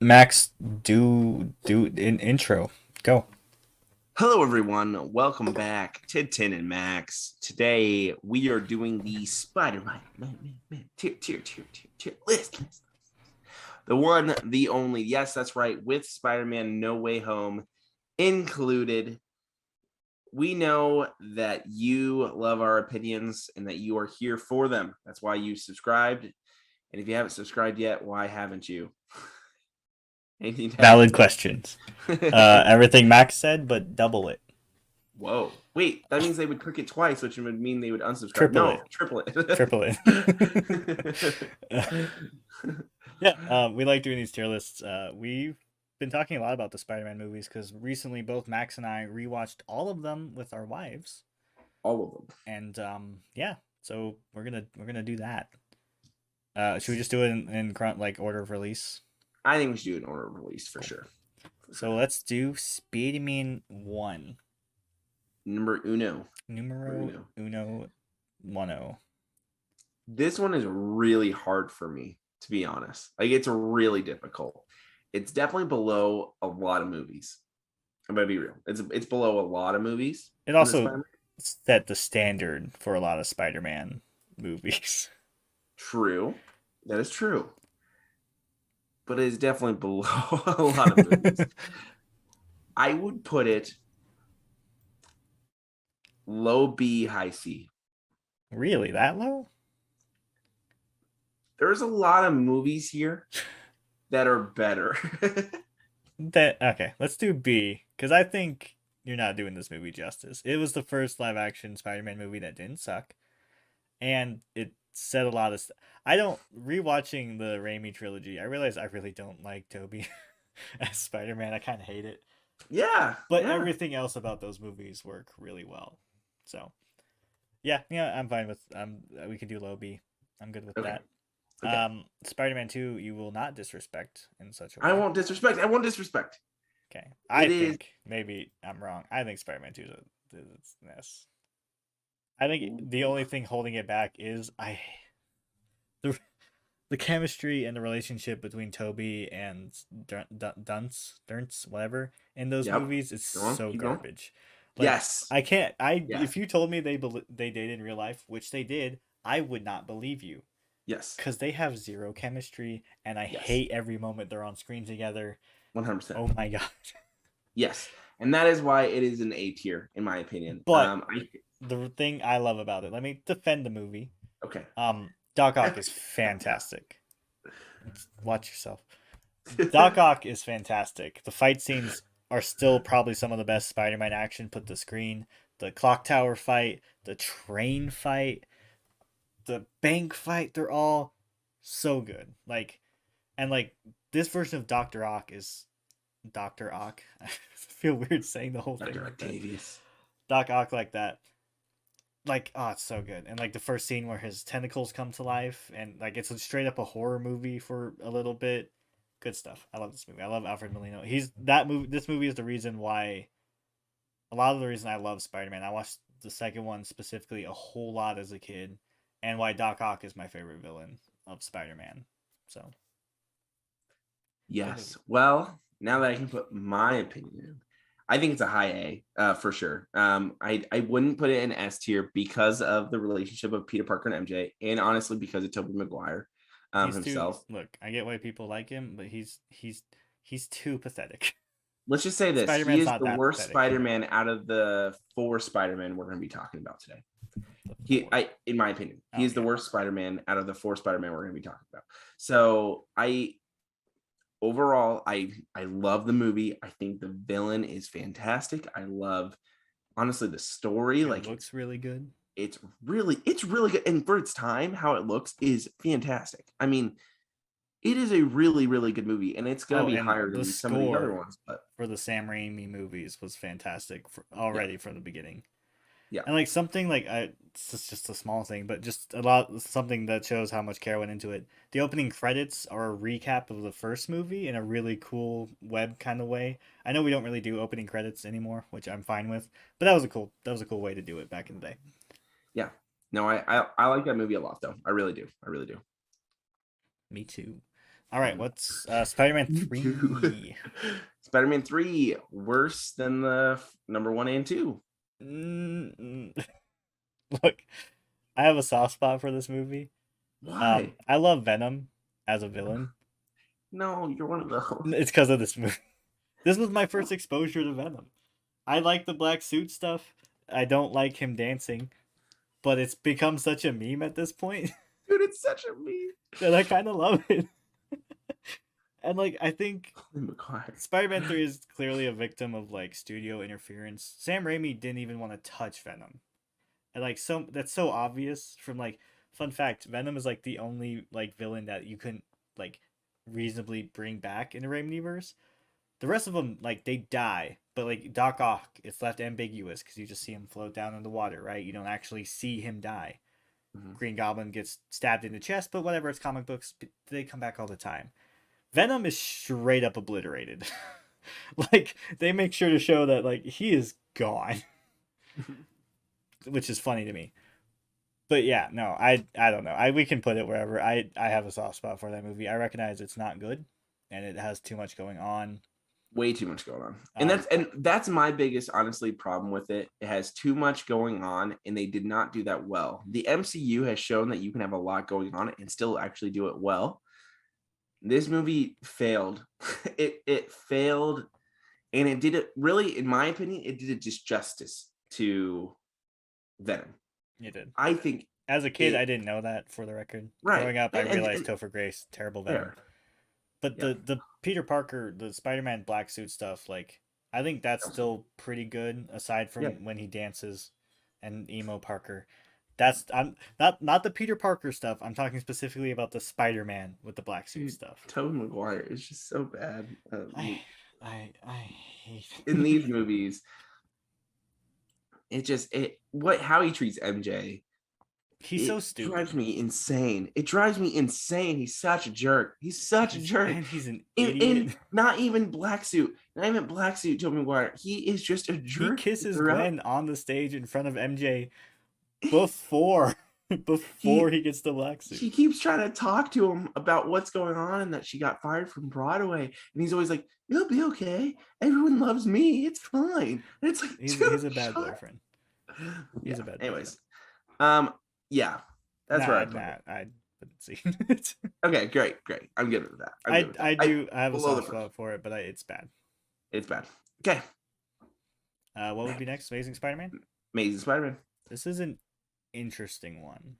Max, do an intro. Go. Hello, everyone. Welcome back to Tin and Max. Today we are doing the Spider-Man tier list. The one, the only. Yes, that's right. With Spider-Man No Way Home included. We know that you love our opinions and that you are here for them. That's why you subscribed. And if you haven't subscribed yet, why haven't you? Anything to add Valid to questions. that? Everything Max said, but double it, Whoa. Wait, that means they would click it twice, which would mean they would unsubscribe. triple No, it, triple triple it. it. Yeah, we like doing these tier lists. We've been talking a lot about the Spider-Man movies because recently both Max and I rewatched all of them with our wives, All of them. and yeah, so we're gonna do that. Should we just do it in like order of release? I think we should do an order of release for Cool. sure. For So sure. let's do Spider-Man 1. Number uno. Number Numero uno. uno mono. This one is really hard for me, to be honest. Like, it's really difficult. It's definitely below a lot of movies. I'm gonna be real. It's below a lot of movies It in the also Spider-Man. set the standard for a lot of Spider-Man movies. True. That is true. But it is definitely below a lot of movies. I would put it low B, high C. Really, that low? There's a lot of movies here that are better. That okay, let's do B because I think you're not doing this movie justice. It was the first live-action Spider-Man movie that didn't suck, and it said a lot of stuff. I don't rewatching the Raimi trilogy. I realize I really don't like Toby as Spider-Man. I kind of hate it, Yeah, but yeah. everything else about those movies work really well. So yeah, I'm fine with we can do low B. I'm good with Okay, that. okay. Spider-Man 2, you will not disrespect in such a I way. won't disrespect. I won't disrespect. Okay. I It is. think maybe I'm wrong. I think Spider-Man 2 is a mess. I think the only thing holding it back is the the chemistry and the relationship between Toby and Dunce, whatever, in those Yep. movies is Go on. so Keep going. garbage. Like Yes. I can't I Yes. if you told me they dated in real life, which they did, I would not believe you Yes. because they have zero chemistry, and I Yes. hate every moment they're on screen together. 100%. Oh my god! Yes. And that is why it is an A tier, in my opinion. But I the thing I love about it, let me defend the movie. okay. Doc Ock is fantastic. Watch yourself. Doc Ock is fantastic. The fight scenes are still probably some of the best Spider-Man action put to screen. The clock tower fight, the train fight, the bank fight, they're all so good. Like this version of Doctor Ock is Doctor Ock. I feel weird saying the whole thing Dr. like that. Octavius. Doc Ock like that. Like, oh, it's so good. And like the first scene where his tentacles come to life, and like it's straight up a horror movie for a little bit. Good stuff. I love this movie. I love Alfred Molina. He's that movie. This movie is the reason why. A lot of the reason I love Spider Man. I watched the second one specifically a whole lot as a kid, and why Doc Ock is my favorite villain of Spider Man. So good Yes. movie. Well, now that I can put my opinion in, I think it's a high A, for sure. I wouldn't put it in S tier because of the relationship of Peter Parker and MJ, and honestly because of Tobey Maguire He's too himself. look. I get why people like him, but he's too pathetic. Let's just say this: Spider he Man's is not the that worst pathetic. Spider-Man out of the four Spider-Man we're going to be talking about today. The four. In my opinion, he is the Okay. worst Spider-Man out of the four Spider-Man we're going to be talking about. So overall, I love the movie. I think the villain is fantastic. I love honestly the story. It Like looks really good. it's really good, and for its time, how it looks is fantastic. I mean, it is a really good movie, and it's gonna Oh, be and higher the than some of these other score ones. But for the Sam Raimi movies was fantastic yeah, already from the beginning. yeah, And like something like it's just a small thing, but just a lot something that shows how much care went into it. The opening credits are a recap of the first movie in a really cool web kind of way. I know we don't really do opening credits anymore, which I'm fine with, but that was a cool way to do it back in the day. yeah. No, I like that movie a lot, though. I really do. I really do. Me too. All right, what's Spider-Man Me too. 3? Spider-Man 3 worse than the number 1 and 2. Mm, Look, I have a soft spot for this movie. Why? I love Venom as a villain. No, you're one of those. It's because of this movie. This was my first exposure to Venom. I like the black suit stuff. I don't like him dancing, but it's become such a meme at this point Dude, it's such a meme. that I kind of love it. And like, I think McGuire. Spider-Man 3 is clearly a victim of like studio interference. Sam Raimi didn't even want to touch Venom. And like that's so obvious from like fun fact, Venom is like the only like villain that you couldn't like reasonably bring back in the Raimiverse. The rest of them like they die, but like Doc Ock, it's left ambiguous because you just see him float down in the water, right? You don't actually see him die. Mhm. Green Goblin gets stabbed in the chest, but whatever, it's comic books, they come back all the time. Venom is straight up obliterated. Like they make sure to show that like he is gone, which is funny to me. But yeah, no, I don't know. We can put it wherever. I have a soft spot for that movie. I recognize it's not good, and it has too much going on. Way too much going on. And Um, that's my biggest honestly problem with it. It has too much going on and they did not do that well. The MCU has shown that you can have a lot going on and still actually do it well. This movie failed. It failed, and it did it really, in my opinion, it did a disjustice to Venom. you did. I think As a kid, it, I didn't know that. For the record, right. growing up, I realized And Topher Grace terrible Venom. fair. But Yeah. the Peter Parker, the Spider-Man black suit stuff, like I think that's still pretty good. Aside from Yeah. when he dances, and emo Parker, that's I'm not the Peter Parker stuff. I'm talking specifically about the Spider-Man with the black suit stuff. Tobey Maguire is just so bad. I hate In these movies, how he treats MJ. He's so stupid. Drives me insane. It drives me insane. He's such a jerk. He's such a jerk. And he's an idiot. Not even black suit. Not even black suit Tobey Maguire. He is just a jerk. He kisses throughout. Gwen on the stage in front of MJ before he gets the black suit. She keeps trying to talk to him about what's going on and that she got fired from Broadway. And he's always like, "It'll be okay. Everyone loves me. It's fine." And it's like, he's a bad boyfriend. He's a bad anyways. boyfriend. Yeah. That's right. I wouldn't see it. Okay, great. I'm good with that. I have a soft spot for it, but it's bad. It's bad. Okay. What would be next? Amazing Spider-Man? Amazing Spider-Man. This is an interesting one.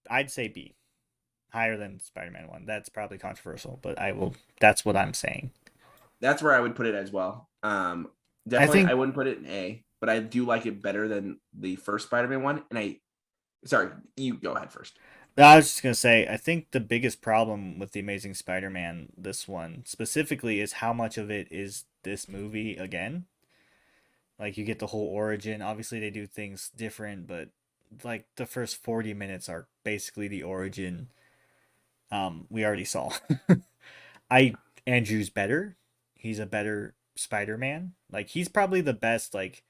I'd say B. Higher than Spider-Man 1. That's probably controversial, but that's what I'm saying. That's where I would put it as well. Definitely I wouldn't put it in A, but I do like it better than the first Spider-Man one. And sorry, you go ahead first. I was just going to say, I think the biggest problem with The Amazing Spider-Man, this one specifically, is how much of it is this movie again. Like, you get the whole origin. Obviously, they do things different, but like the first 40 minutes are basically the origin we already saw. Andrew's better. He's a better Spider-Man. Like, he's probably the best, like,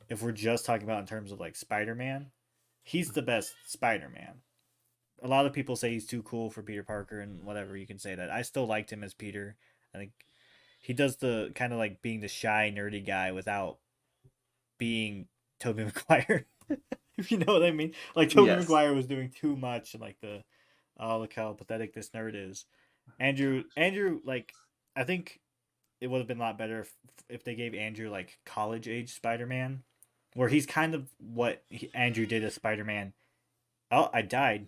if we're just talking about in terms of like Spider-Man, he's the best Spider-Man. A lot of people say he's too cool for Peter Parker and whatever, you can say that. I still liked him as Peter. I think he does the kind of like being the shy, nerdy guy without being Tobey Maguire. If you know what I mean. Like Tobey Maguire was doing too much and like look how pathetic this nerd is. Andrew, like, I think it would have been a lot better if they gave Andrew like college age Spider-Man, where he's kind of what Andrew did as Spider-Man. Oh, I died.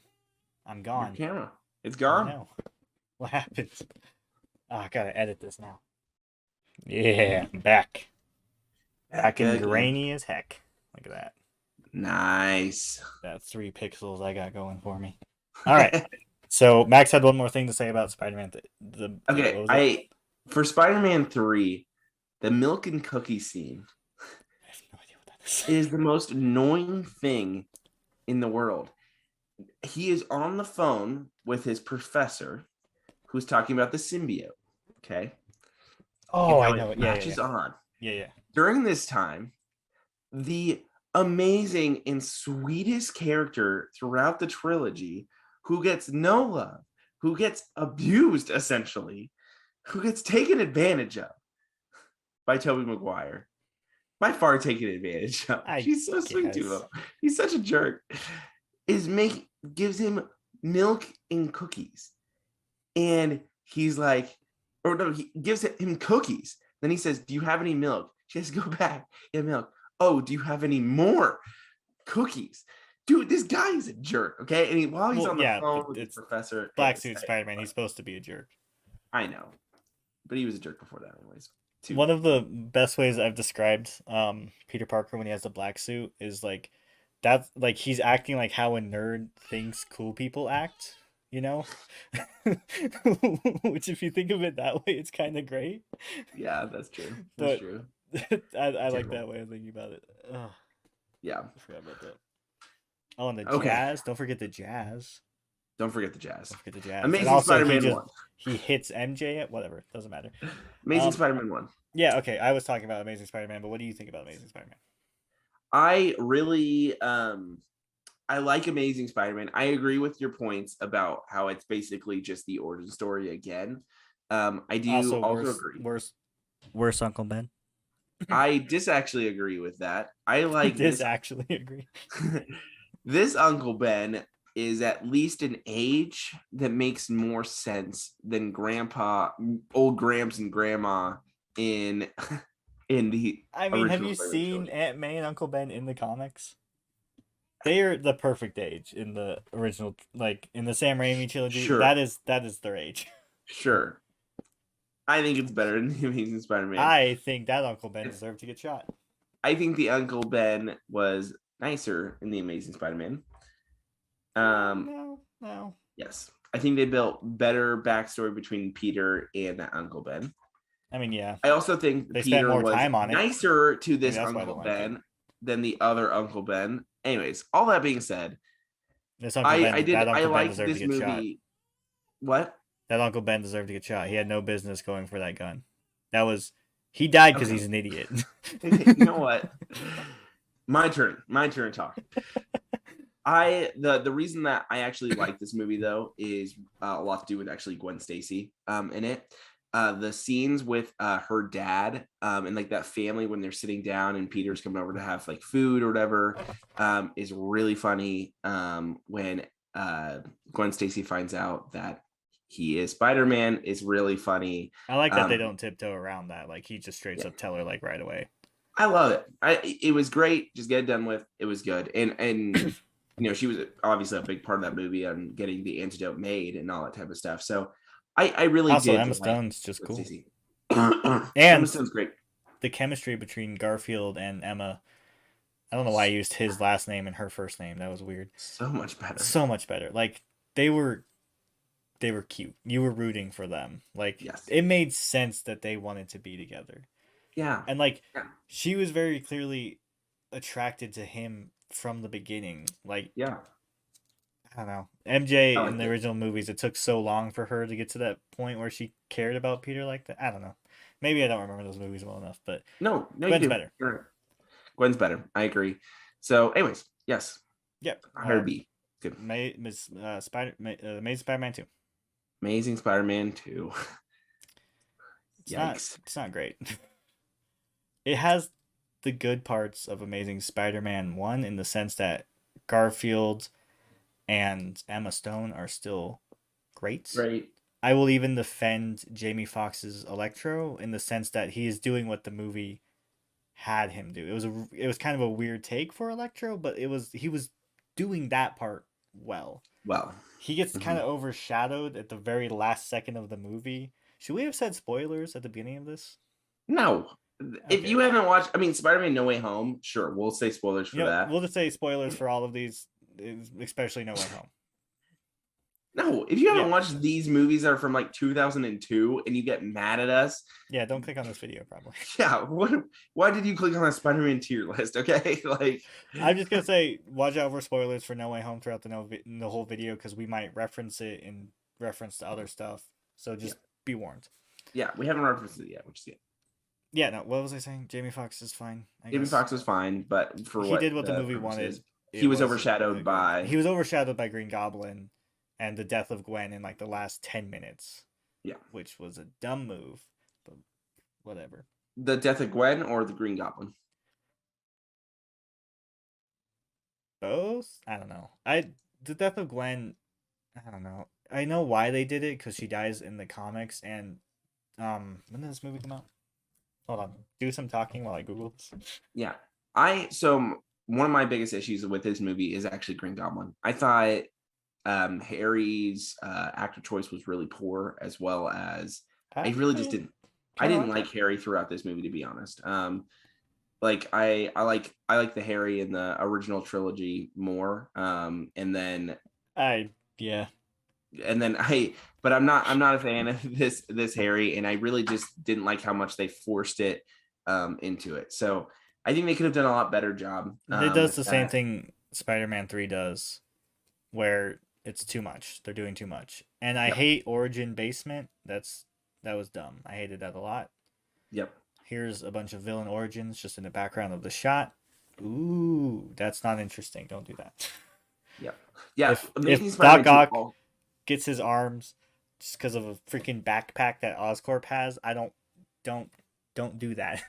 I'm gone. Your camera. It's gone. No. What happened? Oh, I gotta edit this now. Yeah, back. Back and grainy as heck. Look at that. Nice. That 3 pixels I got going for me. All right. So Max had one more thing to say about Spider-Man. For Spider-Man 3, the milk and cookie scene I have no idea what that is. Is the most annoying thing in the world. He is on the phone with his professor who's talking about the symbiote. Okay. Oh, I know it. Matches on. Yeah. During this time, the amazing and sweetest character throughout the trilogy who gets no love, who gets abused essentially, who gets taken advantage of by Tobey Maguire. By far taken advantage of. She's so sweet to him. He's such a jerk. Gives him milk and cookies. And he's like, or no, he gives him cookies. Then he says, "Do you have any milk?" She has to go back. Yeah, milk. "Oh, do you have any more cookies?" Dude, this guy is a jerk, okay? And while he's on the phone with the professor. Black suit Spider-Man, he's supposed to be a jerk. I know. But he was a jerk before that anyways. One of the best ways I've described Peter Parker when he has the black suit is like that, like he's acting like how a nerd thinks cool people act, you know? Which if you think of it that way, it's kind of great. Yeah, that's true. That's true. I like that way of thinking about it. Oh, yeah. I forgot about that. Oh, and the jazz. Don't forget the jazz. Don't forget the jazz. Don't forget the jazz. Amazing Spider-Man 1. He hits MJ at whatever. Doesn't matter. Amazing Spider-Man 1. Yeah, okay. I was talking about Amazing Spider-Man, but what do you think about Amazing Spider-Man? I really I like Amazing Spider-Man. I agree with your points about how it's basically just the origin story again. I do also agree. Worse Uncle Ben. I actually agree with that. I like actually agree. This Uncle Ben is at least an age that makes more sense than old Gramps and Grandma in the. I mean, have you seen Aunt May and Uncle Ben in the comics? They are the perfect age in the original, like in the Sam Raimi trilogy. Sure. That is their age. Sure. I think it's better than the Amazing Spider-Man. I think that Uncle Ben deserved to get shot. I think the Uncle Ben was nicer in the Amazing Spider-Man. No. Yes. I think they built better backstory between Peter and that Uncle Ben. I mean, yeah. I also think they Peter spent more was time on nicer to this Uncle Ben than the other Uncle Ben. Anyways, all that being said, I like this movie. Shot. What? That Uncle Ben deserved to get shot. He had no business going for that gun. He died because he's an idiot. You know what? My turn to talk. The reason that I actually like this movie though is a lot to do with actually Gwen Stacy in it. The scenes with her dad and like that family when they're sitting down and Peter's coming over to have like food or whatever is really funny. When Gwen Stacy finds out that he is Spider-Man is really funny. I like that they don't tiptoe around that. Like he just straight up tell her like right away. I love it. It was great. Just get it done with. It was good. And you know, she was obviously a big part of that movie and getting the antidote made and all that type of stuff. So I really also, did. Emma Stone's just cool. And Emma Stone's great. The chemistry between Garfield and Emma. I don't know why I used his last name and her first name. That was weird. So much better. So much better. Like they were cute. You were rooting for them. Like It made sense that they wanted to be together. Yeah. And like she was very clearly attracted to him from the beginning. Like I don't know. MJ in the original movies, it took so long for her to get to that point where she cared about Peter like that. I don't know. Maybe I don't remember those movies well enough, but no, Gwen's better. Gwen's better. I agree. So, anyways, yes. Yep. Her B. Good. Amazing Spider-Man 2. Amazing Spider-Man 2. It's not great. It has the good parts of Amazing Spider-Man 1 in the sense that Garfield and Emma Stone are still great. Right. I will even defend Jamie Foxx's Electro in the sense that he is doing what the movie had him do. It was kind of a weird take for Electro, but he was doing that part well. Well, he gets kind of overshadowed at the very last second of the movie. Should we have said spoilers at the beginning of this? No. Okay. If you haven't watched, Spider-Man No Way Home, sure, we'll say spoilers for that. We'll just say spoilers for all of these, especially No Way Home. No, if you haven't watched these movies that are from like 2002 and you get mad at us. Yeah, don't click on this video, probably. Yeah, why did you click on that Spider-Man tier list, okay? Like, I'm just going to say, watch out for spoilers for No Way Home throughout the whole video because we might reference it in reference to other stuff. So just be warned. Yeah, we haven't referenced it yet, which is good. Yeah, no, what was I saying? Jamie Foxx is fine. Jamie Foxx was fine, but he did what the movie wanted. He was overshadowed by Green Goblin and the death of Gwen in like the last 10 minutes, Yeah. which was a dumb move, but whatever. The death of Gwen or the Green Goblin? Both? I don't know. The death of Gwen, I don't know. I know why they did it because she dies in the comics, and when did this movie come out? Hold on, do some talking while I Google this. Yeah. One of my biggest issues with this movie is actually Green Goblin. I thought Harry's actor choice was really poor, as well as I really just didn't. I didn't like Harry throughout this movie, to be honest. Like I like the Harry in the original trilogy more. And then Yeah. But I'm not a fan of this Harry, and I really just didn't like how much they forced it into it. So I think they could have done a lot better job. It does With the same that. thing Spider-Man 3 does, where it's too much. They're doing too much. And I Yep. hate Origin Basement. That was dumb. I hated that a lot. Yep. Here's a bunch of villain origins just in the background of the shot. Ooh, that's not interesting. Don't do that. Yep. Yeah. If Amazing Doc Spider-Man 2. Ock gets his arms just because of a freaking backpack that Oscorp has, I don't do that.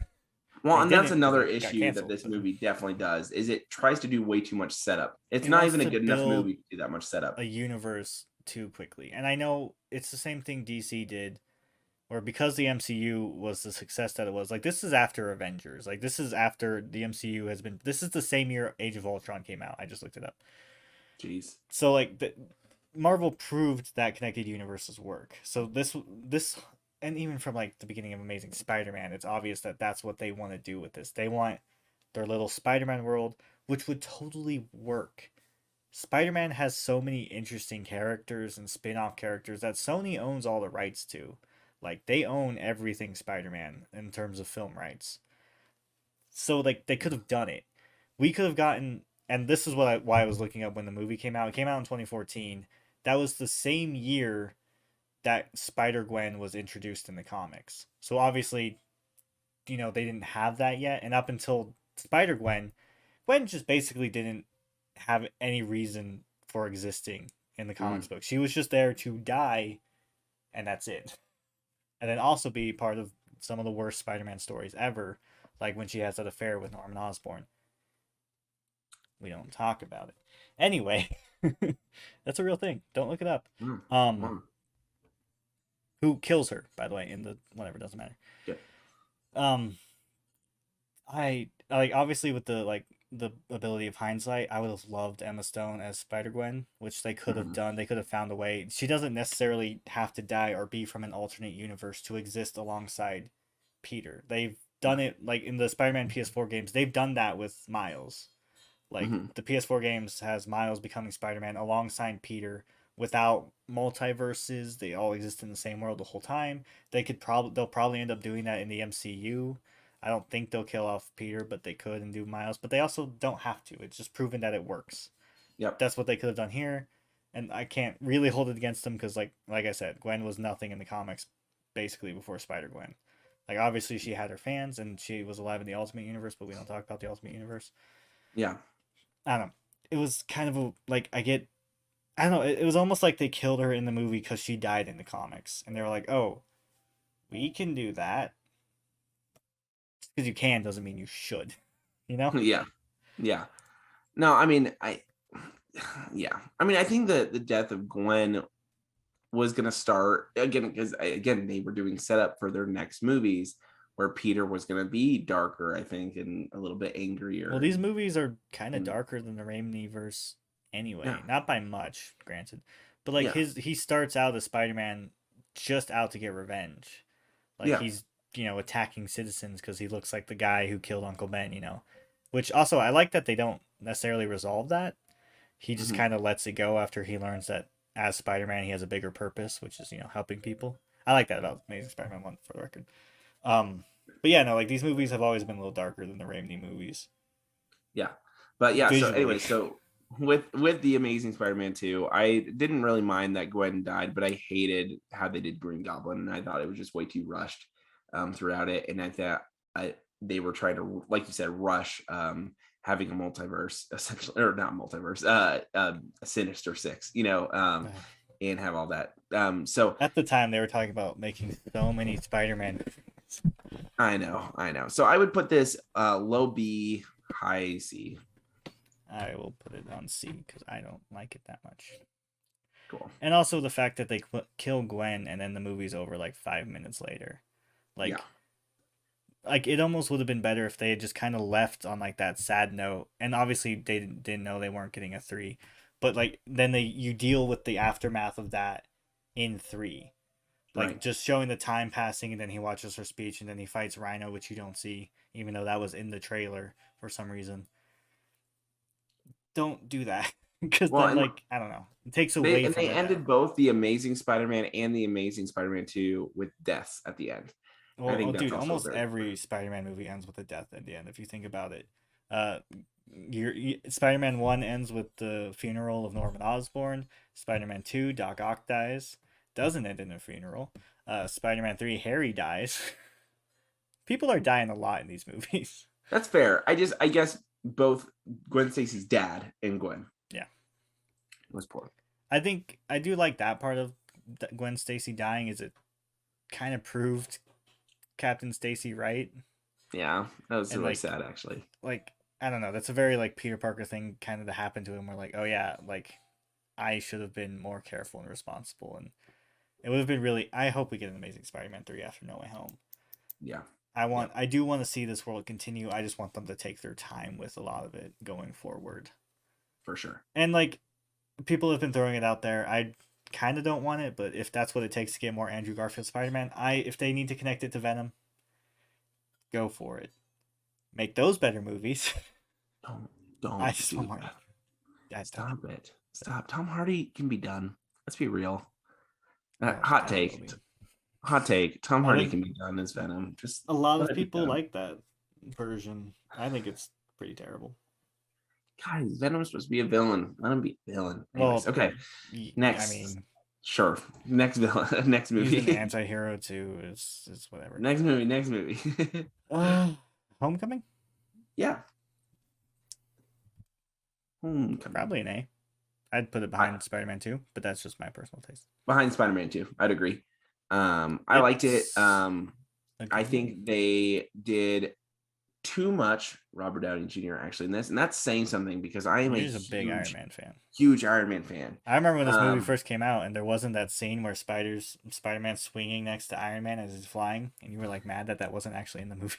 Well, They and that's didn't because another it got issue that canceled. this But movie definitely does, is it tries to do way too much setup. It's it not wants even a to good enough build movie to do that much setup. a universe too quickly. And I know it's the same thing DC did, where because the MCU was the success that it was, like this is after Avengers. Like this is after the MCU has been. This is the same year Age of Ultron came out. I just looked it up. Jeez. So like Marvel proved that connected universes work. So this and even from like the beginning of Amazing Spider-Man, it's obvious that that's what they want to do with this. They want their little Spider-Man world, which would totally work. Spider-Man has so many interesting characters and spin-off characters that Sony owns all the rights to. Like they own everything Spider-Man in terms of film rights. So like they could have done it. We could have gotten, and this is why I was looking up when the movie came out. It came out in 2014. That was the same year that Spider-Gwen was introduced in the comics. So obviously, they didn't have that yet, and up until Spider-Gwen, Gwen just basically didn't have any reason for existing in the comics book. She was just there to die, and that's it. And then also be part of some of the worst Spider-Man stories ever, like when she has that affair with Norman Osborn. We don't talk about it. Anyway, that's a real thing. Don't look it up. Who kills her, by the way, in the whatever, doesn't matter. Yeah. I like obviously with the ability of hindsight, I would have loved Emma Stone as Spider-Gwen, which they could have done. They could have found a way. She doesn't necessarily have to die or be from an alternate universe to exist alongside Peter. They've done it like in the Spider-Man PS4 games. They've done that with Miles. Like the PS4 games has Miles becoming Spider-Man alongside Peter without multiverses. They all exist in the same world the whole time. They'll probably end up doing that in the MCU. I don't think they'll kill off Peter, but they could and do Miles. But they also don't have to. It's just proven that it works. Yep. That's what they could have done here, and I can't really hold it against them because, like I said, Gwen was nothing in the comics basically before Spider-Gwen. Like obviously she had her fans and she was alive in the Ultimate Universe, but we don't talk about the Ultimate Universe. Yeah. I don't know. It was kind of I don't know. It was almost like they killed her in the movie because she died in the comics, and they were like, "Oh, we can do that." Because you can doesn't mean you should, you know? Yeah. Yeah. No, I mean, yeah. I mean, I think the death of Gwen was going to start again because again they were doing setup for their next movies where Peter was going to be darker, I think, and a little bit angrier. Well, these movies are kind of darker than the Raimiverse anyway. Yeah. Not by much, granted, but like he starts out as Spider-Man just out to get revenge. Like he's attacking citizens because he looks like the guy who killed Uncle Ben. Which also I like that they don't necessarily resolve that. He just kind of lets it go after he learns that as Spider-Man he has a bigger purpose, which is helping people. I like that about Amazing Spider-Man 1 for the record. But yeah, no, like these movies have always been a little darker than the Raimi movies. Yeah, but yeah. Visually. So anyway, with the Amazing Spider-Man 2, I didn't really mind that Gwen died, but I hated how they did Green Goblin, and I thought it was just way too rushed throughout it. And I thought they were trying to, like you said, rush having a multiverse, essentially, or not multiverse, a Sinister Six, and have all that. So At the time, they were talking about making so many Spider-Man movies. I know. So I would put this low B, high C. I will put it on C because I don't like it that much. Cool. And also the fact that they kill Gwen and then the movie's over like 5 minutes later. Yeah. Like it almost would have been better if they had just kind of left on like that sad note. And obviously they didn't know they weren't getting a 3, but like then you deal with the aftermath of that in 3. Like Right. just showing the time passing, and then he watches her speech, and then he fights Rhino, which you don't see, even though that was in the trailer for some reason. Don't do that because Well, then and like I don't know, it takes away from they the ended death. both the Amazing Spider-Man and the Amazing Spider-Man 2 with deaths at the end. I Well, think oh, that's dude, also almost very every Spider-Man movie ends with a death at the end. If you think about it, uh, Spider-Man 1 ends with the funeral of Norman Osborn. Spider-Man 2, Doc Ock dies, doesn't end in a funeral. Spider-Man 3, Harry dies. People are dying a lot in these movies. That's fair. I guess both Gwen Stacy's dad and Gwen Yeah, was poor. I think I do like that part of Gwen Stacy dying. Is it kind of proved Captain Stacy right? Yeah, that was And really sad, actually. like I don't know, that's a very like Peter Parker thing kind of to happen to him. Where like, oh yeah, like I should have been more careful and responsible, and it would have been really. I hope we get an Amazing Spider-Man 3 after No Way Home. Yeah, I yep, I do want to see this world continue. I just want them to take their time with a lot of it going forward. for sure. And like people have been throwing it out there. I kind of don't want it, but if that's what it takes to get more Andrew Garfield Spider-Man, if they need to connect it to Venom, go for it. Make those better movies. Don't I don't just do want more. that. I don't. Stop it. Stop. Tom Hardy can be done. Let's be real. Well, Hot yeah, take. Hot take. Tom a lot Hardy of can be done as Venom. Just a lot let of it be people done. like that version. I think it's pretty terrible. Guys, Venom's supposed to be a villain. Let him be a villain. Anyways, Well, okay. I Next. mean, Sure. Next villain. Next he's an movie. anti-hero too. Is whatever. Next movie. Next movie. Uh, Homecoming, Yeah. Homecoming. probably an A. I'd put it I, behind Spider-Man 2, but that's just my personal taste. behind Spider-Man 2. I'd agree. I liked it. It's a I good movie. think they did too much Robert Downey Jr. actually in this, and that's saying something because I am a You're just a big Iron Man fan. huge Iron Man fan. I remember when this movie Um, first came out, and there wasn't that scene where Spider-Man swinging next to Iron Man as he's flying, and you were like mad that that wasn't actually in the movie.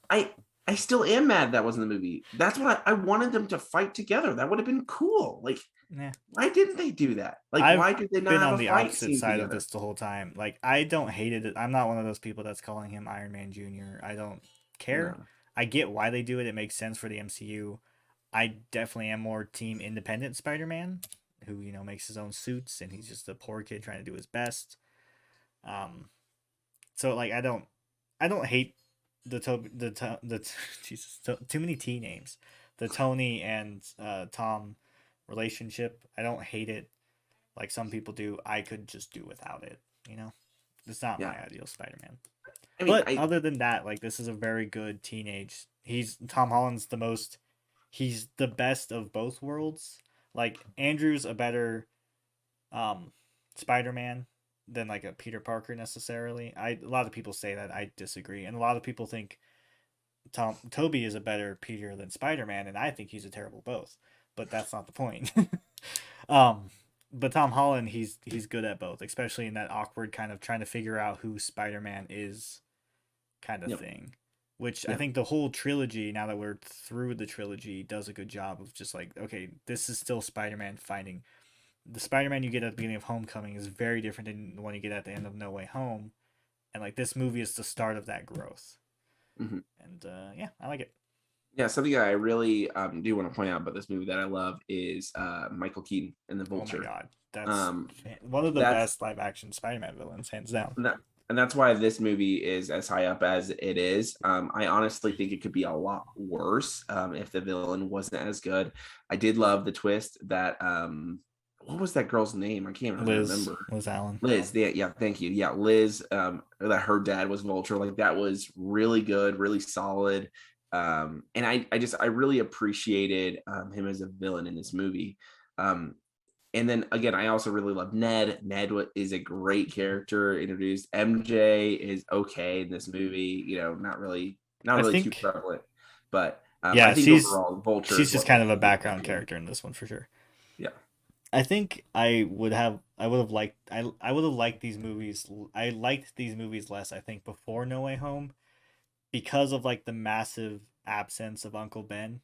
I I still am mad that wasn't the movie. That's what I wanted them to fight together. That would have been cool. Like, Yeah, why didn't they do that? Like, I've why did they not been have on a the fight opposite scene side of together? this the whole time. Like, I don't hate it. I'm not one of those people that's calling him Iron Man Jr. I don't care. No. I get why they do it. It makes sense for the MCU. I definitely am more team independent Spider-Man, who makes his own suits and he's just a poor kid trying to do his best. So like I don't hate Jesus, too many T names. The Tony and Tom relationship. I don't hate it like some people do. I could just do without it. You know, it's not Yeah. my ideal Spider-Man. I mean, But other than that, like this is a very good teenage. He's Tom Holland's the most. He's the best of both worlds. Like Andrew's a better Spider-Man than like a Peter Parker necessarily. A lot of people say that. I disagree, and a lot of people think Toby is a better Peter than Spider-Man, and I think he's a terrible both. But that's not the point. um, but Tom Holland, he's good at both, especially in that awkward kind of trying to figure out who Spider-Man is kind of yep, thing. Which I yep, think the whole trilogy, now that we're through the trilogy, does a good job of just like, okay, this is still Spider-Man finding the Spider-Man you get at the beginning of Homecoming is very different than the one you get at the end of No Way Home, and like this movie is the start of that growth. hmm And yeah, I like it. yeah. Something that I really do want to point out about this movie that I love is Michael Keaton and the Oh my Vulture. god, that's Um, one of the that's best live action Spider-Man villains, hands down. and that, and that's why this movie is as high up as it is. I honestly think it could be a lot worse if the villain wasn't as good. I did love the twist that what was that girl's name? I can't really remember. Liz Allen. Liz, yeah, thank you. Yeah, Liz, that her dad was Vulture. Like that was really good, really solid. And I really appreciated him as a villain in this movie. Um, And then again, I also really love Ned. Is a great character introduced. MJ is okay in this movie. Not I really too think, prevalent, but I yeah, think overall, Vulture she's is just what kind of makes a the movie background popular. character in this one for sure. Yeah. I think I would have liked I would have liked these movies. I liked these movies less, I think, before No Way Home because of like the massive absence of Uncle Ben.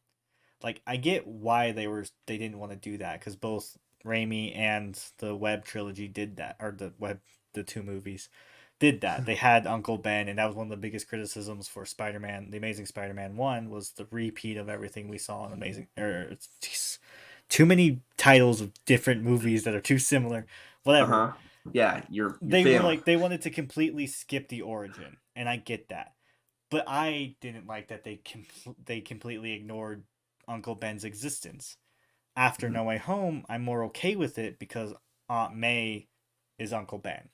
Like I get why they didn't want to do that because both Raimi and the Web trilogy did that, or the two movies did that. They had Uncle Ben, and that was one of the biggest criticisms for Spider-Man. The Amazing Spider-Man 1 was the repeat of everything we saw in Amazing. Geez, too many titles of different movies that are too similar. Uh Whatever. huh. Yeah, you're They were failing. like they wanted to completely skip the origin, and I get that. But I didn't like that they completely ignored Uncle Ben's existence. After Mhm. No Way Home, I'm more okay with it because Aunt May is Uncle Ben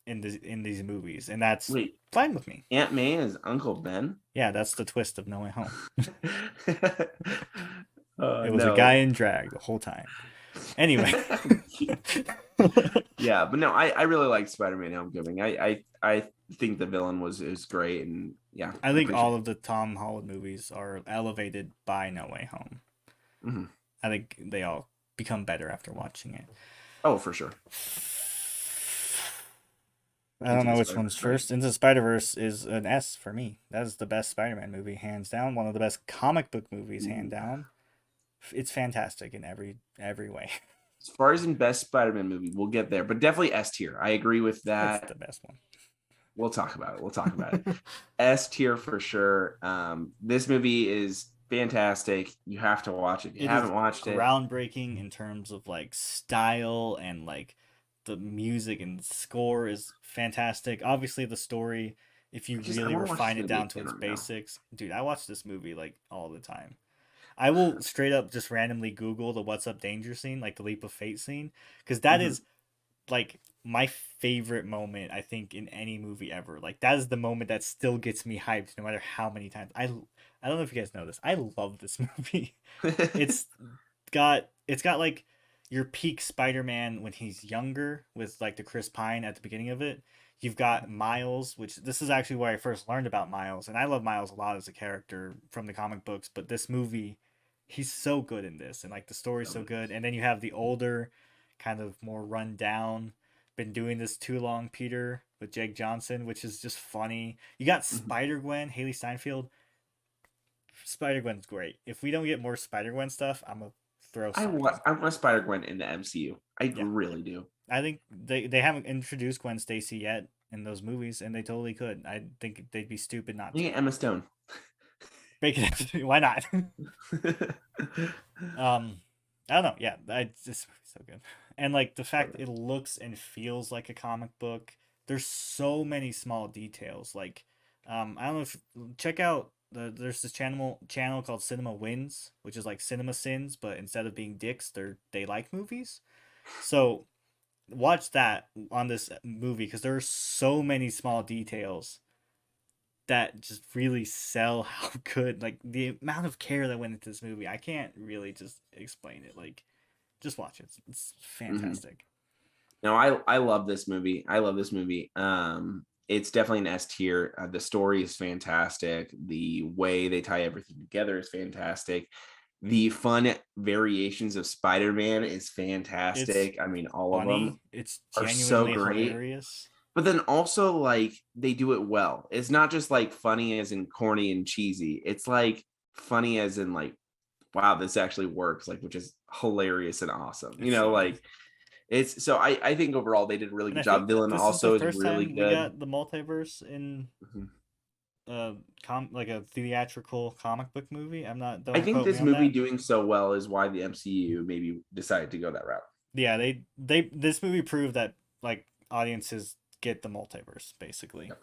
in these movies, and that's Wait, fine with me. Aunt May is Uncle Ben? Yeah, that's the twist of No Way Home. It was a guy No. in drag the whole time. Anyway, Yeah, but no, I really like Spider-Man Homecoming. I think the villain was great, and yeah, I I think appreciate all of the Tom Holland movies are elevated by No Way Home. it. Mhm. I think they all become better after watching it. Oh, for sure. I don't Into know the which one's Spider-Verse, right? first. Into the Spider Verse is an S for me. That is the best Spider Man movie, hands down. One of the best comic book movies, hand Ooh. down. It's fantastic in every way. As far as in best Spider-Man movie, we'll get there, but definitely S tier. I agree with It's that. the best one. We'll talk about it. We'll talk about it. S tier for sure. This movie is fantastic. You have to watch it if you It is haven't watched it. groundbreaking in terms of like style and like the music and score is fantastic. Obviously, the story, if you I really want to watch this refine it movie down to again its right now. basics, dude, I watch this movie like all the time. I will straight up just randomly Google the "What's Up Danger" scene, like the Leap of Fate scene, because that Hmm. is like my favorite moment I think in any movie ever. Like that is the moment that still gets me hyped no matter how many times. I don't know if you guys know this. I love this movie. It's it's got like your peak Spider-Man when he's younger with like the Chris Pine at the beginning of it. You've got Miles, which this is actually where I first learned about Miles, and I love Miles a lot as a character from the comic books, but this movie, he's so good in this, and like the story's so good. And then you have the older, kind of more run down, been doing this too long, Peter with Jake Johnson, which is just funny. You got Mhm. Spider Gwen, Haley Steinfeld. Spider Gwen's great. If we don't get more Spider Gwen stuff, I'm gonna throw something. I want Spider Gwen in the MCU. I Yeah, really do. I think they haven't introduced Gwen Stacy yet in those movies, and they totally could. I think they'd be stupid not Look to. at Emma Stone. Make it. Why not? um, I don't know. Yeah, this movie's so good, and like the fact it looks and feels like a comic book. There's so many small details. Like, I don't know if check out there's this channel called Cinema Wins, which is like cinema sins, but instead of being dicks, they like movies. So watch that on this movie because there are so many small details that just really sell how good, like the amount of care that went into this movie. I can't really just explain it. Like, just watch it. It's Hmm. fantastic. No, I love this movie. I love this movie. It's definitely an S tier. The story is fantastic. The way they tie everything together is fantastic. The fun variations of Spider-Man is It's fantastic. I mean, all of them funny. It's are so genuinely great. hilarious. But then also like they do it well. It's not just like funny as in corny and cheesy. It's like funny as in like, wow, this actually works, like which is hilarious and awesome. It's so good. It's so I think overall they did a really And I good job. think Villain this is the also is first really time we good. got the multiverse in Mhm. like a theatrical comic book movie. I'm not. I Don't think quote me this on movie that. doing so well is why the MCU maybe decided to go that route. Yeah, they this movie proved that like audiences get the multiverse basically. Yep.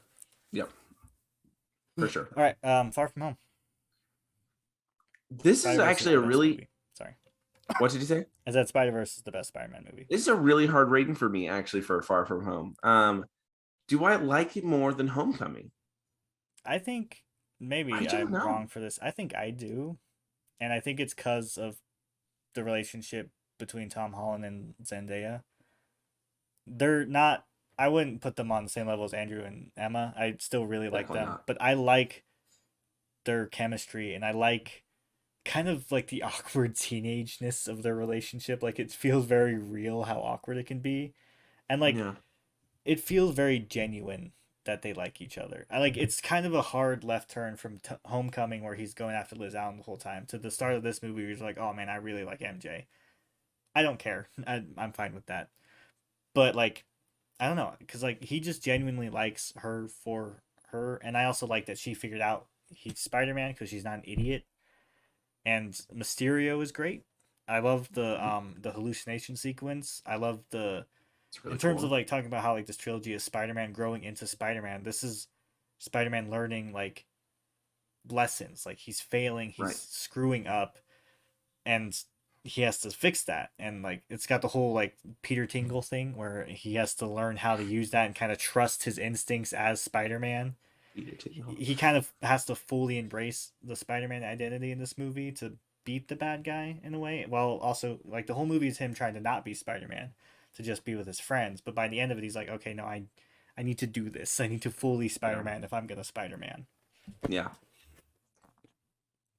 Yep, for All sure. right, Far From Home. This is Spider Verse is actually a the best really, movie. Sorry, what did you say? I said Spider Verse is the best Spider Man movie. This is a really hard rating for me actually for Far From Home. Do I like it more than Homecoming? I think I maybe don't I'm know. wrong for this. I think I do, and I think it's because of the relationship. between Tom Holland and Zendaya. They're not. I wouldn't put them on the same level as Andrew and Emma. I still really like Definitely them, not. but I like their chemistry, and I like kind of like the awkward teenageness of their relationship. Like it feels very real how awkward it can be, and like Yeah. it feels very genuine that they like each other. I like it's kind of a hard left turn from Homecoming, where he's going after Liz Allen the whole time, to the start of this movie where he's like, oh man, I really like MJ. I don't care. I'm fine with that. But like, I don't know, because like he just genuinely likes her for her, and I also like that she figured out he's Spider Man because she's not an idiot. And Mysterio is great. I love the hallucination sequence. I love the It's in really terms of cool. like talking about how like this trilogy is Spider-Man growing into Spider-Man. This is Spider-Man learning like lessons. Like he's failing, he's Right. screwing up, and he has to fix that. And like it's got the whole like Peter Tingle thing where he has to learn how to use that and kind of trust his instincts as Spider-Man. Peter Tingle. He kind of has to fully embrace the Spider-Man identity in this movie to beat the bad guy in a way. While also like the whole movie is him trying to not be Spider-Man, to just be with his friends. But by the end of it, he's like, okay, no, I need to do this. I need to fully Yeah. Spider-Man if I'm gonna Spider-Man. Yeah.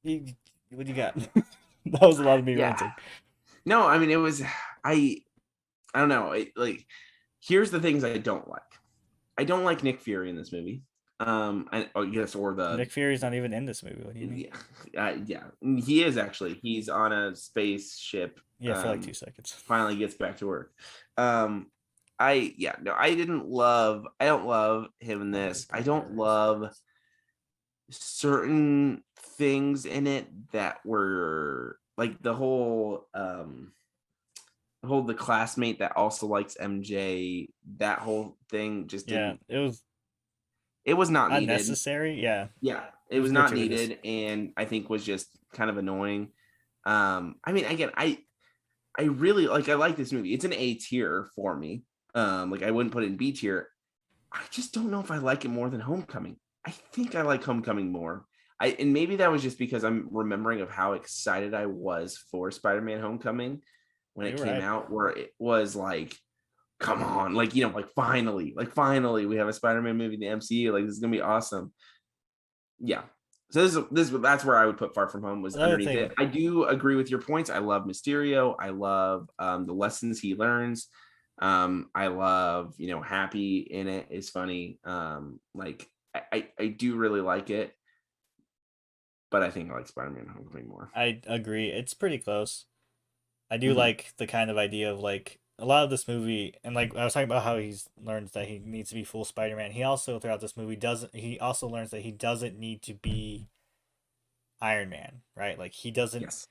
What do you got? That was a lot of me Yeah. ranting. No, I mean it was I don't know. Like here's the things I don't like. I don't like Nick Fury in this movie. I guess or the Nick Fury's not even in this movie. What do you mean? yeah, he is actually. He's on a spaceship. Yeah, for like 2 seconds. Finally gets back to work. I yeah no, I didn't love. I don't love him in this. I don't love certain things in it that were like the classmate that also likes MJ. That whole thing just Yeah, didn't. it was It was not needed. unnecessary. Yeah, Yeah, it it was was not gratuitous. needed, and I think was just kind of annoying. I mean, again, I really I like this movie. It's an A tier for me. Like I wouldn't put it in B tier. I just don't know if I like it more than Homecoming. I think I like Homecoming more. And maybe that was just because I'm remembering of how excited I was for Spider-Man Homecoming when it You're came right. out, where it was like, come on, like finally we have a Spider-Man movie in the MCU. Like this is gonna be awesome. Yeah. So that's where I would put Far From Home was Another underneath thing, it. I do agree with your points. I love Mysterio. I love the lessons he learns. I love Happy in it is funny. Like I do really like it, but I think I like Spider-Man Homecoming more. I agree. It's pretty close. I do Hmm. like the kind of idea of like a lot of this movie, and like I was talking about how he's learns that he needs to be full Spider-Man. He also throughout this movie doesn't. He also learns that he doesn't need to be Iron Man, right? Like he doesn't Yes.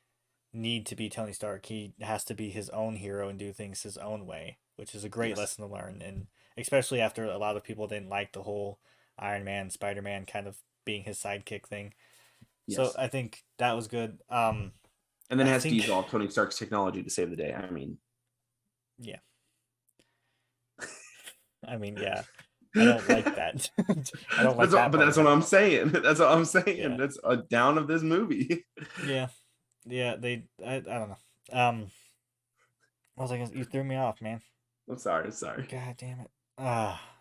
need to be Tony Stark. He has to be his own hero and do things his own way, which is a great Yes. lesson to learn. And especially after a lot of people didn't like the whole Iron Man, Spider Man kind of being his sidekick thing. So Yes. I think that was good. And then I has to think, use all Tony Stark's technology to save the day. yeah, I mean, yeah, I don't like that. I don't like that But part that's of what it. I'm saying. That's what I'm saying. Yeah, That's a down of this movie. yeah, yeah. I don't know. I was like, you threw me off, man. I'm sorry. Sorry. God damn it.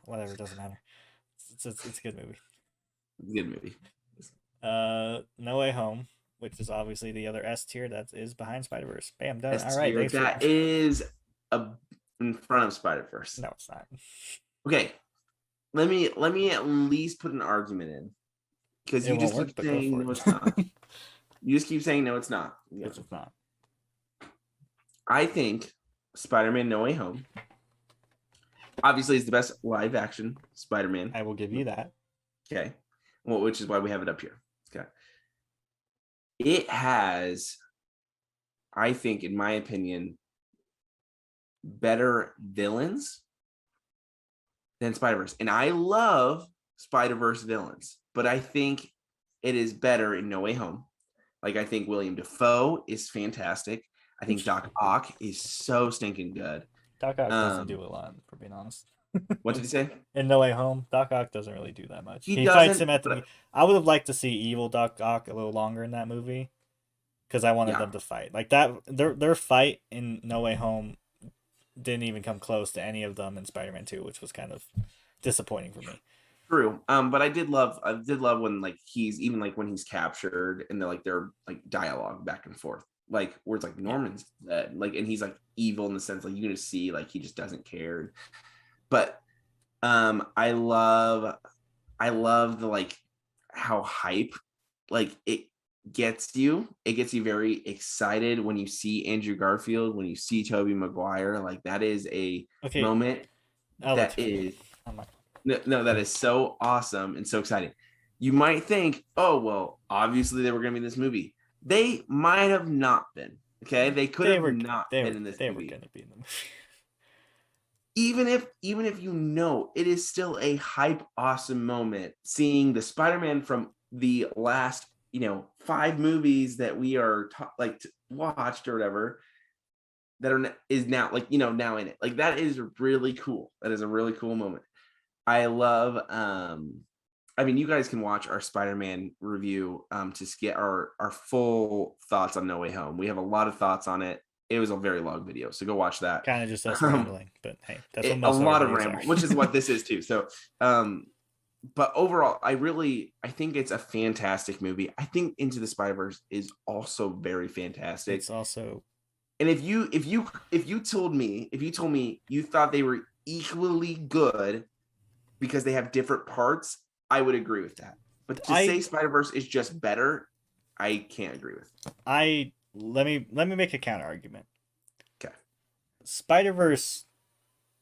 Whatever. Doesn't matter. It's a good movie. It's a good movie. No Way Home, which is obviously the other S tier that is behind Spider Verse. Bam, done. All S right, tier. thanks for. That is in front of Spider Verse. No, it's not. Okay, let me at least put an argument in because It you won't just work, keep but go saying for no, it. it's not. You just keep saying no, it's not. Yeah. Because it's not. I think Spider-Man: No Way Home obviously is the best live action Spider-Man. I will give you that. Okay, well, which is why we have it up here. Okay, it has, I think, in my opinion, better villains than Spider-Verse. And I love Spider-Verse villains, but I think it is better in No Way Home. Like I think William Dafoe is fantastic. I think Doc Ock is so stinking good. Doc Ock doesn't do a lot, for being honest. What did he say? In No Way Home, Doc Ock doesn't really do that much. He He fights doesn't. him at the. But I would have liked to see evil Doc Ock a little longer in that movie. because I wanted Yeah, them to fight. Like that, their fight in No Way Home didn't even come close to any of them in Spider-Man 2, which was kind of disappointing for me. true. But I did love when like he's even like when he's captured and they're like dialogue back and forth, like where it's like Yeah. Norman's dead, like, and he's like evil in the sense like you can just see like he just doesn't care. But I love the like how hype like it gets you very excited when you see Andrew Garfield, when you see Tobey Maguire. Like that is a Okay, moment I'll let that you finish. is I'm not. no, that is so awesome and so exciting. You might think, oh well, obviously they were going to be in this movie. They might have not been. Okay, they could They have were not they been were in this they were movie. gonna be in the movie. Even if you know, it is still a hype, awesome moment seeing the Spider-Man from the last 5 movies that we are watched or whatever that is now now in it. Like that is really cool. That is a really cool moment. I love I mean, you guys can watch our Spider-Man review to get our full thoughts on No Way Home. We have a lot of thoughts on it. It was a very long video, so go watch that. Kind of just us Um, rambling, but hey, that's what a most of our lot of videos are. ramble, which is what this is too. So, but overall, I think it's a fantastic movie. I think Into the Spider-Verse is also very fantastic. It's also And if you told me you thought they were equally good because they have different parts, I would agree with that. But to say I Spider-Verse is just better, I can't agree with. I let me make a counter argument. Okay. Spider-Verse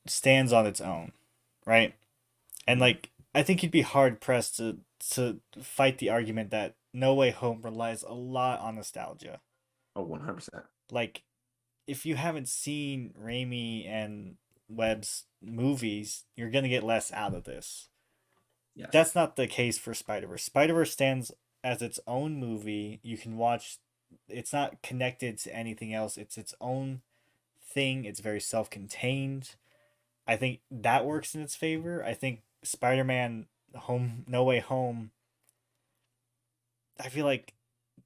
stands on its own, right? And like I think you'd be hard pressed to fight the argument that No Way Home relies a lot on nostalgia. Oh, 100%. Like if you haven't seen Raimi and Webb's movies, you're gonna get less out of this. Yes. That's not the case for Spider-Verse. Spider-Verse stands as its own movie. You can watch, it's not connected to anything else. It's its own thing. It's very self-contained. I think that works in its favor. I think Spider-Man Home No Way Home, I feel like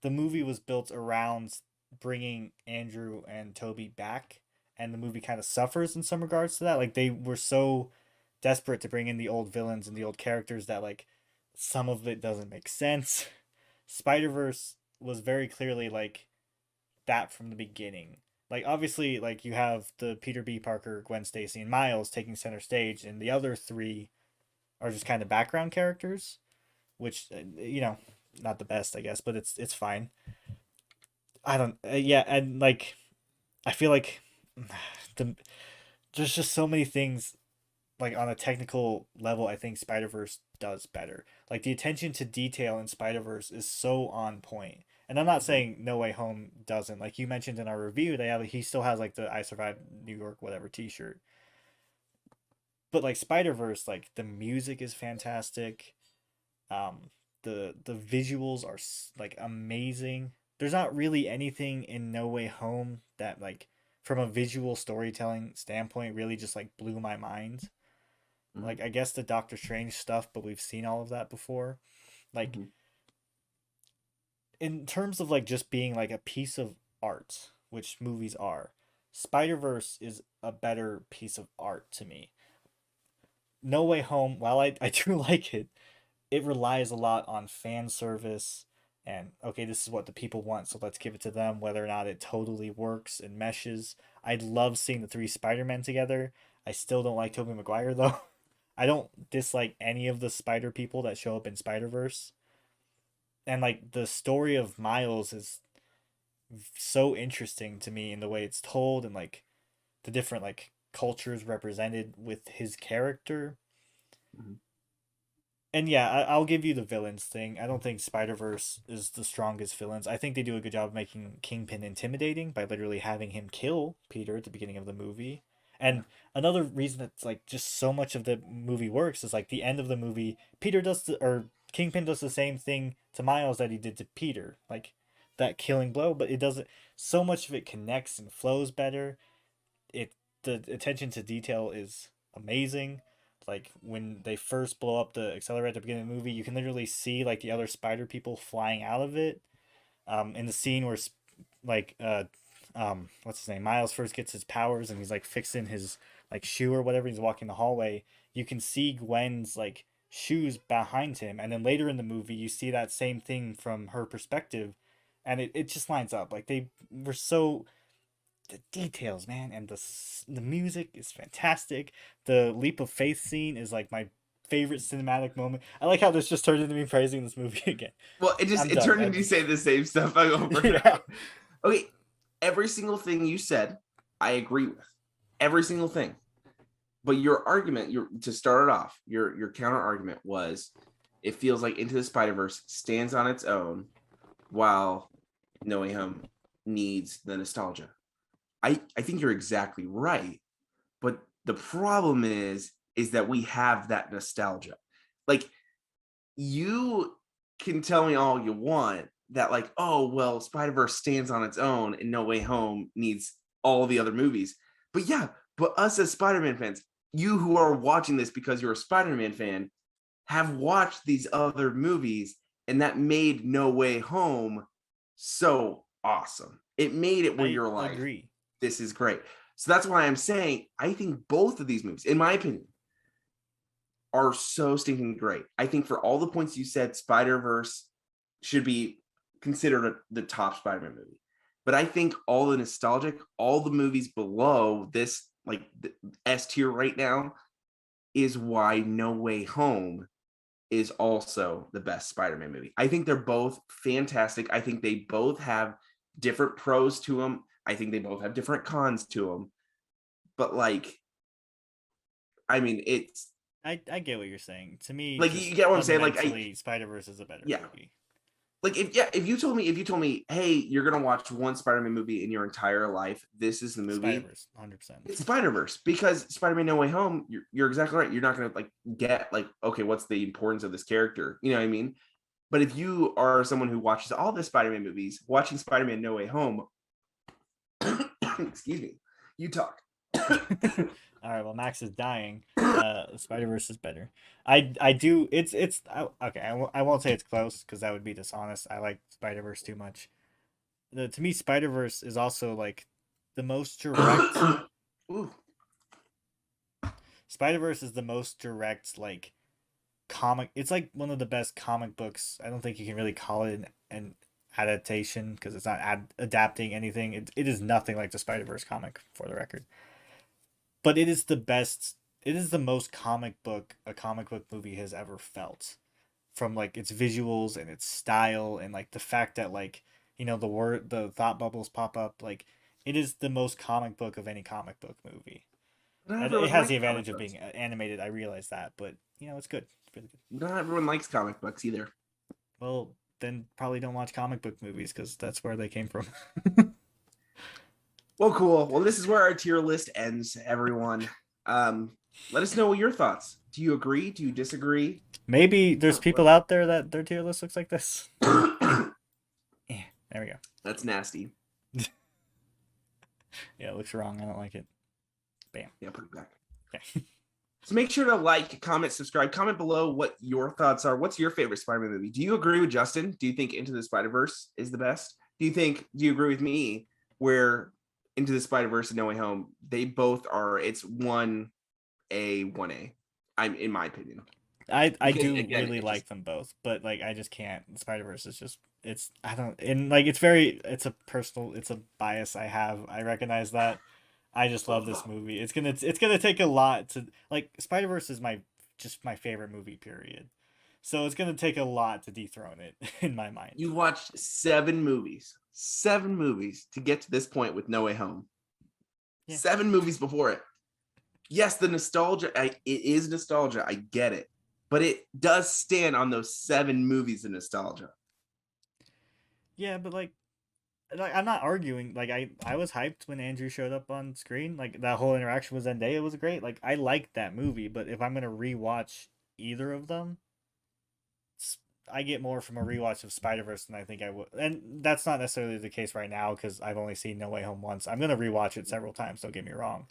the movie was built around bringing Andrew and Toby back, and the movie kind of suffers in some regards to that. Like they were so desperate to bring in the old villains and the old characters that like some of it doesn't make sense. Spider-Verse was very clearly like that from the beginning. Like obviously like you have the Peter B. Parker, Gwen Stacy, and Miles taking center stage, and the other three are just kind of background characters, which not the best I guess, but it's fine. I don't yeah, and like I feel like the there's just so many things like on a technical level I think Spider-Verse does better. Like the attention to detail in Spider-Verse is so on point. And I'm not Mhm. saying No Way Home doesn't. Like you mentioned in our review, he still has like the I Survived New York whatever t-shirt. But like Spider-Verse, like the music is fantastic. Um the visuals are like amazing. There's not really anything in No Way Home that like from a visual storytelling standpoint really just like blew my mind. Mhm. Like I guess the Doctor Strange stuff, but we've seen all of that before. Like Mhm. in terms of like just being like a piece of art, which movies are, Spider-Verse is a better piece of art to me. No Way Home, while I do like it, it relies a lot on fan service and okay, this is what the people want, so let's give it to them, whether or not it totally works and meshes. I love seeing the three Spider-Men together. I still don't like Tobey Maguire though. I don't dislike any of the spider people that show up in Spider-Verse. And like the story of Miles is so interesting to me in the way it's told and like the different like cultures represented with his character. Mhm. And yeah, I'll give you the villains thing. I don't think Spider Verse is the strongest villains. I think they do a good job of making Kingpin intimidating by literally having him kill Peter at the beginning of the movie. Yeah. And another reason that's like just so much of the movie works is like the end of the movie, Peter does or Kingpin does the same thing to Miles that he did to Peter, like that killing blow. But it doesn't. So much of it connects and flows better. It the attention to detail is amazing. Like when they first blow up the accelerator at the beginning of the movie, you can literally see like the other spider people flying out of it. In the scene where like what's his name, Miles first gets his powers and he's like fixing his like shoe or whatever, he's walking the hallway, you can see Gwen's like shoes behind him, and then later in the movie you see that same thing from her perspective, and it just lines up. Like they were so, the details, man, and the music is fantastic. The leap of faith scene is like my favorite cinematic moment. I like how this just turned into me praising this movie again. Well, I'm it done. turned into you saying the same stuff over and Yeah. over. Okay, every single thing you said, I agree with. Every single thing. But your argument, to start it off, your counter argument was, it feels like Into the Spider-Verse stands on its own while No Way Home needs the nostalgia. I think you're exactly right. But the problem is that we have that nostalgia. Like, you can tell me all you want that, like, oh, well, Spider-Verse stands on its own and No Way Home needs all the other movies. But yeah, but us as Spider-Man fans, you who are watching this because you're a Spider-Man fan, have watched these other movies, and that made No Way Home so awesome. It made it where I you're like, agree. this is great. So that's why I'm saying I think both of these movies, in my opinion, are so stinking great. I think for all the points you said, Spider-Verse should be considered the top Spider-Man movie. But I think all the nostalgic, all the movies below this, like the S tier right now, is why No Way Home is also the best Spider-Man movie. I think they're both fantastic. I think they both have different pros to them. I think they both have different cons to them. But like, I mean, it's I get what you're saying. To me, like, just you get what I'm saying. Like, fundamentally, Spider-Verse is a better yeah, movie. like if you told me, hey, you're gonna watch one Spider-Man movie in your entire life, this is the movie. Spider-Verse, 100%. It's Spider-Verse, because Spider-Man No Way Home, you're exactly right. You're not gonna like get like, okay, what's the importance of this character? You know what I mean? But if you are someone who watches all the Spider-Man movies, watching Spider-Man No Way Home, excuse me, you talk. All right, well, Max is dying. Spider-Verse is better. I do. Okay. I won't say it's close because that would be dishonest. I like Spider-Verse too much. To me, Spider-Verse is also like the most direct. Ooh. Spider-Verse is the most direct, like, comic. It's like one of the best comic books. I don't think you can really call it an adaptation because it's not adapting anything. It is nothing like the Spider-Verse comic, for the record. But it is the best. It is the most comic book a comic book movie has ever felt, from like its visuals and its style, and like the fact that, like, the thought bubbles pop up. Like, it is the most comic book of any comic book movie. Not And it everyone has likes the comic advantage of books. being animated. I realize that, but it's good. It's really good. Not everyone likes comic books either. Well, then probably don't watch comic book movies because that's where they came from. Well, cool. Well, this is where our tier list ends, everyone. Let us know what your thoughts. Do you agree? Do you disagree? Maybe there's people out there that their tier list looks like this. Yeah, there we go. That's nasty. Yeah, it looks wrong. I don't like it. Bam. Yeah, put it back. Okay. So make sure to like, comment, subscribe, comment below what your thoughts are. What's your favorite Spider-Man movie? Do you agree with Justin? Do you think Into the Spider-Verse is the best? Do you agree with me where Into the Spider-Verse and No Way Home, they both are, it's 1A, 1A, in my opinion. I Because do again, really it like just, them both, but like I just can't. Spider Verse is just, I don't, and like it's a bias I have. I recognize that. I just love this movie. It's gonna take a lot to, like, Spider Verse is my favorite movie, period. So it's gonna take a lot to dethrone it in my mind. you watched 7 movies to get to this point with No Way Home. Yeah. 7 movies before it. Yes, the nostalgia, it is nostalgia. I get it. But it does stand on those 7 movies of nostalgia. Yeah, but like I'm not arguing. Like, I was hyped when Andrew showed up on screen. Like, that whole interaction with Zendaya was great. Like, I liked that movie, but if I'm gonna rewatch either of them, I get more from a rewatch of Spider Verse than I think I would. And that's not necessarily the case right now because I've only seen No Way Home once. I'm gonna rewatch it several times. Don't get me wrong,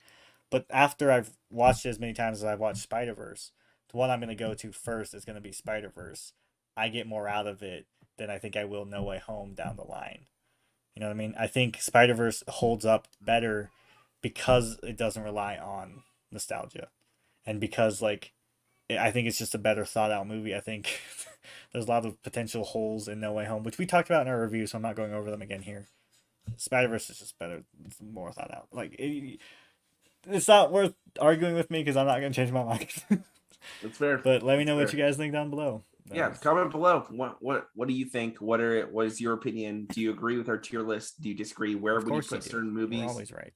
but after I've watched it as many times as I've watched Spider Verse, the one I'm gonna go to first is gonna be Spider Verse. I get more out of it than I think I will No Way Home down the line. You know what I mean? I think Spider-Verse holds up better because it doesn't rely on nostalgia, and because like I think it's just a better thought out movie. I think there's a lot of potential holes in No Way Home, which we talked about in our review, so I'm not going over them again here. Spider-Verse is just better, it's more thought out. Like it's not worth arguing with me because I'm not going to change my mind. That's fair. But let me know That's what you guys think down below. Yeah, comment below. What do you think? What is your opinion? Do you agree with our tier list? Do you disagree? Where would you put certain movies? We're always right.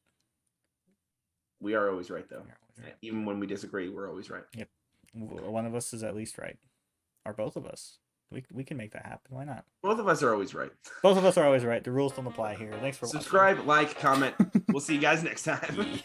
We are always right, though. Always right. Even when we disagree, we're always right. Yep. One of us is at least right, or both of us. We can make that happen. Why not? Both of us are always right. Both of us are always right. The rules don't apply here. Thanks for Subscribe, watching. like, comment. We'll see you guys next time.